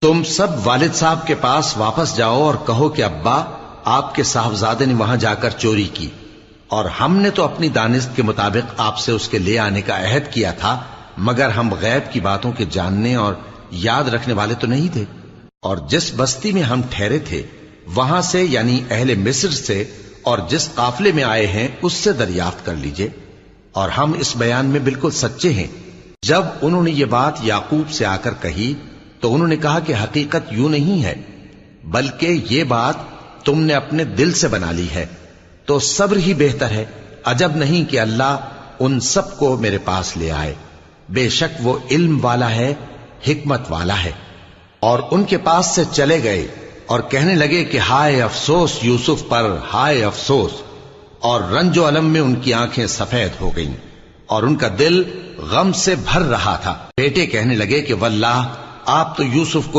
تم سب والد صاحب کے پاس واپس جاؤ اور کہو کہ ابا آپ کے صاحبزادے نے وہاں جا کر چوری کی، اور ہم نے تو اپنی دانست کے مطابق آپ سے اس کے لے آنے کا عہد کیا تھا، مگر ہم غیب کی باتوں کے جاننے اور یاد رکھنے والے تو نہیں تھے، اور جس بستی میں ہم ٹھہرے تھے وہاں سے یعنی اہل مصر سے اور جس قافلے میں آئے ہیں اس سے دریافت کر لیجئے، اور ہم اس بیان میں بالکل سچے ہیں۔ جب انہوں نے یہ بات یعقوب سے آ کر کہی تو انہوں نے کہا کہ حقیقت یوں نہیں ہے، بلکہ یہ بات تم نے اپنے دل سے بنا لی ہے، تو صبر ہی بہتر ہے۔ عجب نہیں کہ اللہ ان سب کو میرے پاس لے آئے، بے شک وہ علم والا ہے، حکمت والا ہے۔ اور ان کے پاس سے چلے گئے اور کہنے لگے کہ ہائے افسوس یوسف پر، ہائے افسوس، اور رنج و الم میں ان کی آنکھیں سفید ہو گئیں اور ان کا دل غم سے بھر رہا تھا۔ بیٹے کہنے لگے کہ واللہ آپ تو یوسف کو